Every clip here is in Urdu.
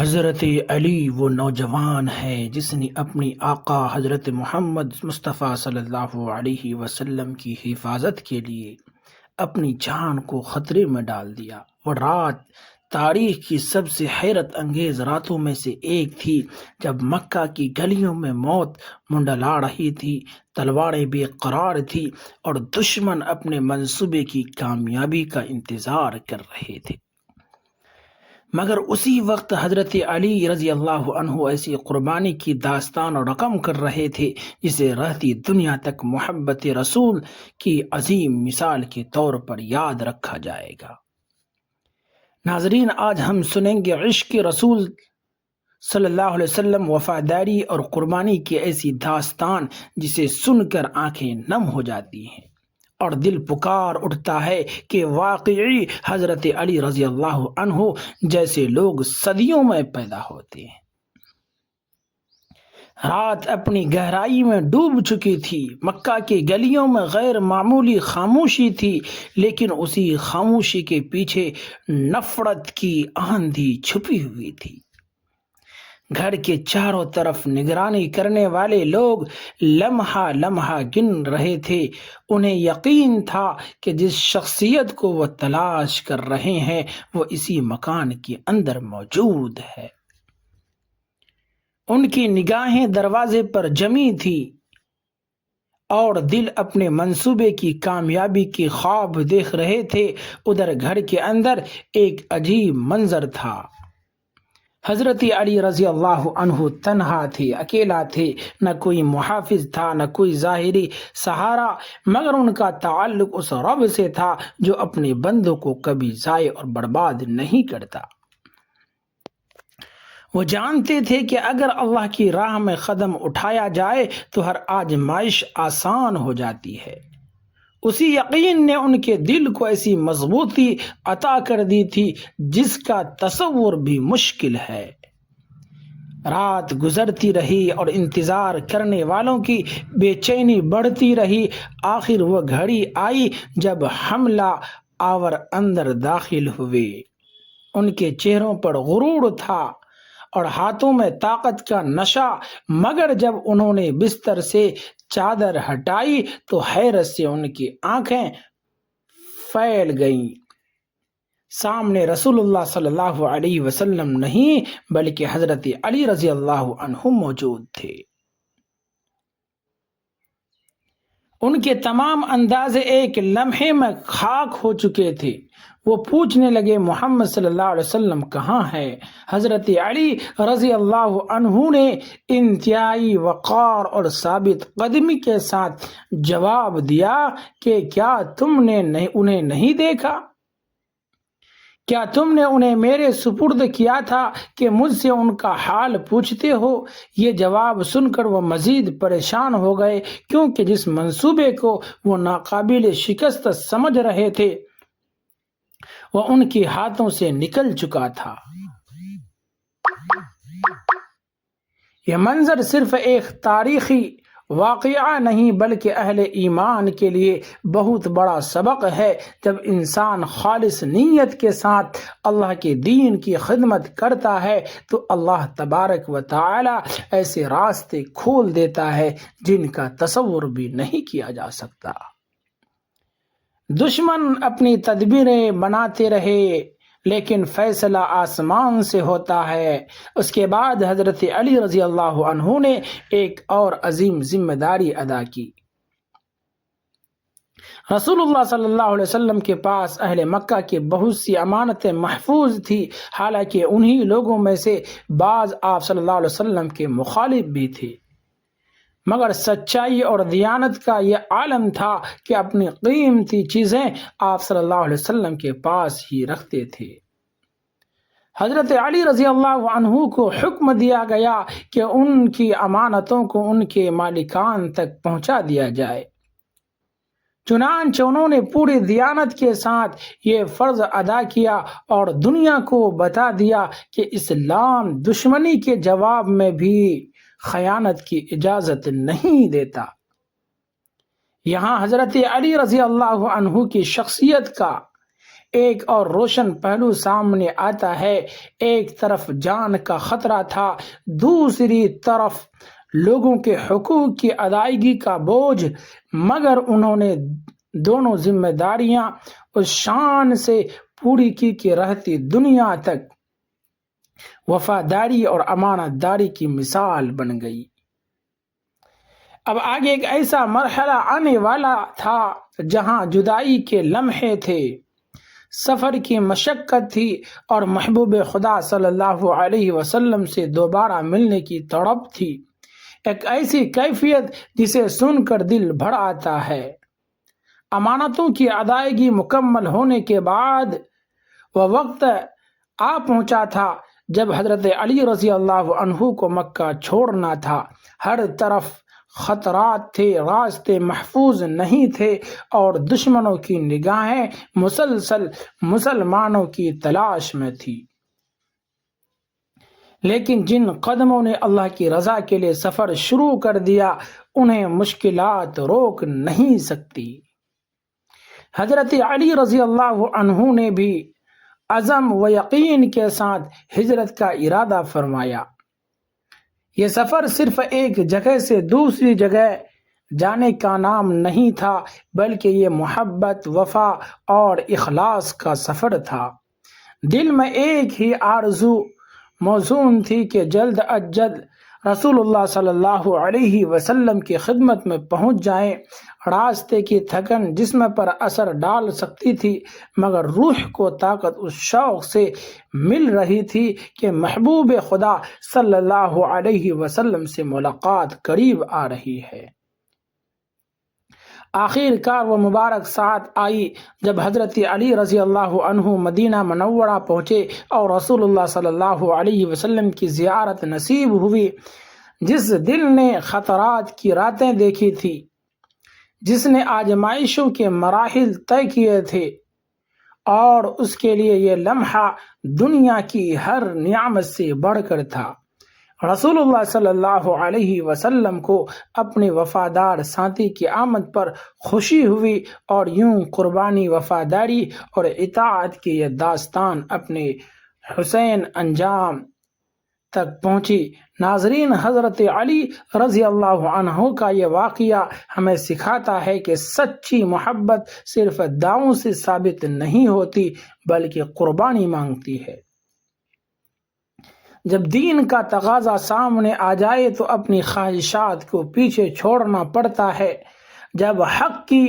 حضرت علی وہ نوجوان ہے جس نے اپنی آقا حضرت محمد مصطفیٰ صلی اللہ علیہ وسلم کی حفاظت کے لیے اپنی جان کو خطرے میں ڈال دیا۔ وہ رات تاریخ کی سب سے حیرت انگیز راتوں میں سے ایک تھی جب مکہ کی گلیوں میں موت منڈلا رہی تھی، تلواریں بے قرار تھی اور دشمن اپنے منصوبے کی کامیابی کا انتظار کر رہے تھے۔ مگر اسی وقت حضرت علی رضی اللہ عنہ ایسی قربانی کی داستان رقم کر رہے تھے جسے رہتی دنیا تک محبت رسول کی عظیم مثال کے طور پر یاد رکھا جائے گا۔ ناظرین، آج ہم سنیں گے عشق رسول صلی اللہ علیہ وسلم، وفاداری اور قربانی کی ایسی داستان جسے سن کر آنکھیں نم ہو جاتی ہیں اور دل پکار اٹھتا ہے کہ واقعی حضرت علی رضی اللہ عنہ جیسے لوگ صدیوں میں پیدا ہوتے ہیں۔ رات اپنی گہرائی میں ڈوب چکی تھی، مکہ کی گلیوں میں غیر معمولی خاموشی تھی، لیکن اسی خاموشی کے پیچھے نفرت کی آندھی چھپی ہوئی تھی۔ گھر کے چاروں طرف نگرانی کرنے والے لوگ لمحہ لمحہ گن رہے تھے۔ انہیں یقین تھا کہ جس شخصیت کو وہ تلاش کر رہے ہیں وہ اسی مکان کے اندر موجود ہے۔ ان کی نگاہیں دروازے پر جمی تھی اور دل اپنے منصوبے کی کامیابی کی خواب دیکھ رہے تھے۔ ادھر گھر کے اندر ایک عجیب منظر تھا۔ حضرت علی رضی اللہ عنہ تنہا تھے، اکیلا تھے، نہ کوئی محافظ تھا نہ کوئی ظاہری سہارا، مگر ان کا تعلق اس رب سے تھا جو اپنے بندوں کو کبھی ضائع اور برباد نہیں کرتا۔ وہ جانتے تھے کہ اگر اللہ کی راہ میں قدم اٹھایا جائے تو ہر آزمائش آسان ہو جاتی ہے۔ اسی یقین نے ان کے دل کو ایسی مضبوطی عطا کر دی تھی جس کا تصور بھی مشکل ہے۔ رات گزرتی رہی اور انتظار کرنے والوں کی بے چینی بڑھتی رہی۔ آخر وہ گھڑی آئی جب حملہ آور اندر داخل ہوئے۔ ان کے چہروں پر غرور تھا اور ہاتھوں میں طاقت کا نشہ، مگر جب انہوں نے بستر سے چادر ہٹائی تو حیرت سے ان کی آنکھیں پھیل گئیں۔ سامنے رسول اللہ صلی اللہ علیہ وسلم نہیں بلکہ حضرت علی رضی اللہ عنہ موجود تھے۔ ان کے تمام اندازے ایک لمحے میں خاک ہو چکے تھے۔ وہ پوچھنے لگے، محمد صلی اللہ علیہ وسلم کہاں ہے؟ حضرت علی رضی اللہ عنہ نے انتہائی وقار اور ثابت قدمی کے ساتھ جواب دیا کہ کیا تم نے انہیں نہیں دیکھا؟ کیا تم نے انہیں میرے سپرد کیا تھا کہ مجھ سے ان کا حال پوچھتے ہو؟ یہ جواب سن کر وہ مزید پریشان ہو گئے، کیونکہ جس منصوبے کو وہ ناقابل شکست سمجھ رہے تھے وہ ان کے ہاتھوں سے نکل چکا تھا۔ یہ منظر صرف ایک تاریخی واقعہ نہیں بلکہ اہل ایمان کے لیے بہت بڑا سبق ہے۔ جب انسان خالص نیت کے ساتھ اللہ کے دین کی خدمت کرتا ہے تو اللہ تبارک و تعالی ایسے راستے کھول دیتا ہے جن کا تصور بھی نہیں کیا جا سکتا۔ دشمن اپنی تدبیریں بناتے رہے لیکن فیصلہ آسمان سے ہوتا ہے۔ اس کے بعد حضرت علی رضی اللہ عنہ نے ایک اور عظیم ذمہ داری ادا کی۔ رسول اللہ صلی اللہ علیہ وسلم کے پاس اہل مکہ کی بہت سی امانتیں محفوظ تھی، حالانکہ انہی لوگوں میں سے بعض آپ صلی اللہ علیہ وسلم کے مخالف بھی تھے، مگر سچائی اور دیانت کا یہ عالم تھا کہ اپنی قیمتی چیزیں آپ صلی اللہ علیہ وسلم کے پاس ہی رکھتے تھے۔ حضرت علی رضی اللہ عنہ کو حکم دیا گیا کہ ان کی امانتوں کو ان کے مالکان تک پہنچا دیا جائے۔ چنانچہ انہوں نے پوری دیانت کے ساتھ یہ فرض ادا کیا اور دنیا کو بتا دیا کہ اسلام دشمنی کے جواب میں بھی خیانت کی اجازت نہیں دیتا۔ یہاں حضرت علی رضی اللہ عنہ کی شخصیت کا ایک اور روشن پہلو سامنے آتا ہے۔ ایک طرف جان کا خطرہ تھا، دوسری طرف لوگوں کے حقوق کی ادائیگی کا بوجھ، مگر انہوں نے دونوں ذمہ داریاں اس شان سے پوری کی کہ رہتی دنیا تک وفاداری اور امانت داری کی مثال بن گئی۔ اب آگے ایک ایسا مرحلہ آنے والا تھا جہاں جدائی کے لمحے تھے، سفر کی مشقت تھی اور محبوب خدا صلی اللہ علیہ وسلم سے دوبارہ ملنے کی تڑپ تھی، ایک ایسی کیفیت جسے سن کر دل بھر آتا ہے۔ امانتوں کی ادائیگی مکمل ہونے کے بعد وہ وقت آ پہنچا تھا جب حضرت علی رضی اللہ عنہ کو مکہ چھوڑنا تھا۔ ہر طرف خطرات تھے، راستے محفوظ نہیں تھے اور دشمنوں کی نگاہیں مسلسل مسلمانوں کی تلاش میں تھی۔ لیکن جن قدموں نے اللہ کی رضا کے لیے سفر شروع کر دیا انہیں مشکلات روک نہیں سکتی۔ حضرت علی رضی اللہ عنہ نے بھی عزم و یقین کے ساتھ ہجرت کا ارادہ فرمایا۔ یہ سفر صرف ایک جگہ سے دوسری جگہ جانے کا نام نہیں تھا، بلکہ یہ محبت، وفا اور اخلاص کا سفر تھا۔ دل میں ایک ہی آرزو موزون تھی کہ جلد از جلد رسول اللہ صلی اللہ علیہ وسلم کی خدمت میں پہنچ جائیں۔ راستے کی تھکن جسم پر اثر ڈال سکتی تھی، مگر روح کو طاقت اس شوق سے مل رہی تھی کہ محبوب خدا صلی اللہ علیہ وسلم سے ملاقات قریب آ رہی ہے۔ آخر کار وہ مبارک ساعت آئی جب حضرت علی رضی اللہ عنہ مدینہ منورہ پہنچے اور رسول اللہ صلی اللہ علیہ وسلم کی زیارت نصیب ہوئی۔ جس دل نے خطرات کی راتیں دیکھی تھی، جس نے آزمائشوں کے مراحل طے کیے تھے اور اس کے لیے یہ لمحہ دنیا کی ہر نعمت سے بڑھ کر تھا، رسول اللہ صلی اللہ علیہ وسلم کو اپنے وفادار ساتھی کی آمد پر خوشی ہوئی اور یوں قربانی، وفاداری اور اطاعت کی یہ داستان اپنے حسین انجام تک پہنچی۔ ناظرین، حضرت علی رضی اللہ عنہ کا یہ واقعہ ہمیں سکھاتا ہے کہ سچی محبت صرف دعووں سے ثابت نہیں ہوتی بلکہ قربانی مانگتی ہے۔ جب دین کا تقاضا سامنے آ جائے تو اپنی خواہشات کو پیچھے چھوڑنا پڑتا ہے، جب حق کی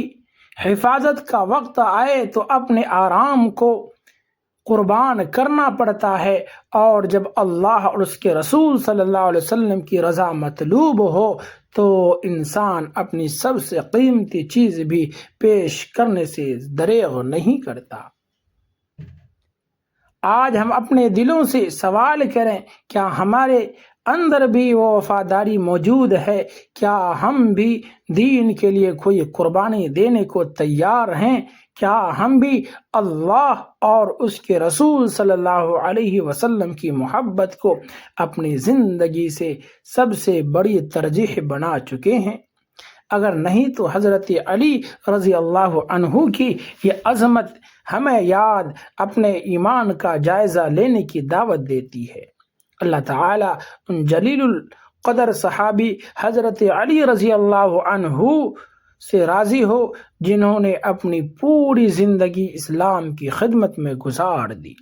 حفاظت کا وقت آئے تو اپنے آرام کو قربان کرنا پڑتا ہے، اور جب اللہ اور اس کے رسول صلی اللہ علیہ وسلم کی رضا مطلوب ہو تو انسان اپنی سب سے قیمتی چیز بھی پیش کرنے سے دریغ نہیں کرتا۔ آج ہم اپنے دلوں سے سوال کریں، کیا ہمارے اندر بھی وہ وفاداری موجود ہے؟ کیا ہم بھی دین کے لیے کوئی قربانی دینے کو تیار ہیں؟ کیا ہم بھی اللہ اور اس کے رسول صلی اللہ علیہ وسلم کی محبت کو اپنی زندگی سے سب سے بڑی ترجیح بنا چکے ہیں؟ اگر نہیں تو حضرت علی رضی اللہ عنہ کی یہ عظمت ہمیں یاد اپنے ایمان کا جائزہ لینے کی دعوت دیتی ہے۔ اللہ تعالیٰ ان جلیل القدر صحابی حضرت علی رضی اللہ عنہ سے راضی ہو جنہوں نے اپنی پوری زندگی اسلام کی خدمت میں گزار دی،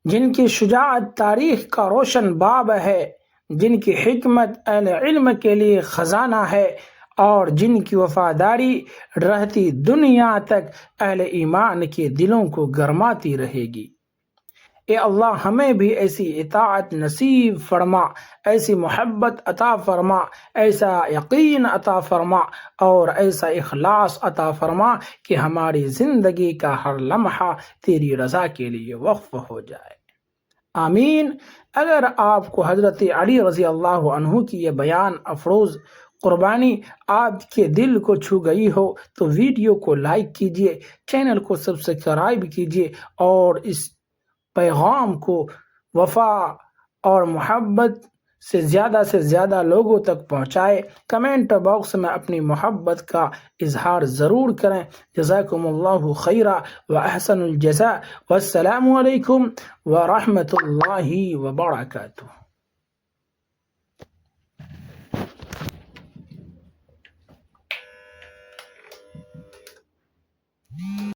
جن کی شجاعت تاریخ کا روشن باب ہے، جن کی حکمت اہل علم کے لیے خزانہ ہے اور جن کی وفاداری رہتی دنیا تک اہل ایمان کے دلوں کو گرماتی رہے گی۔ اے اللہ، ہمیں بھی ایسی اطاعت نصیب فرما، ایسی محبت عطا فرما، ایسا یقین عطا فرما اور ایسا اخلاص عطا فرما کہ ہماری زندگی کا ہر لمحہ تیری رضا کے لیے وقف ہو جائے۔ آمین۔ اگر آپ کو حضرت علی رضی اللہ عنہ کی یہ بیان افروز قربانی آپ کے دل کو چھو گئی ہو تو ویڈیو کو لائک کیجیے، چینل کو سبسکرائب کیجیے اور اس پیغام کو وفا اور محبت سے زیادہ لوگوں تک پہنچائے۔ کمنٹ باکس میں اپنی محبت کا اظہار ضرور کریں۔ جزاکم اللہ خیرا و احسن الجزاء، والسلام علیکم ورحمۃ اللہ وبرکاتہ۔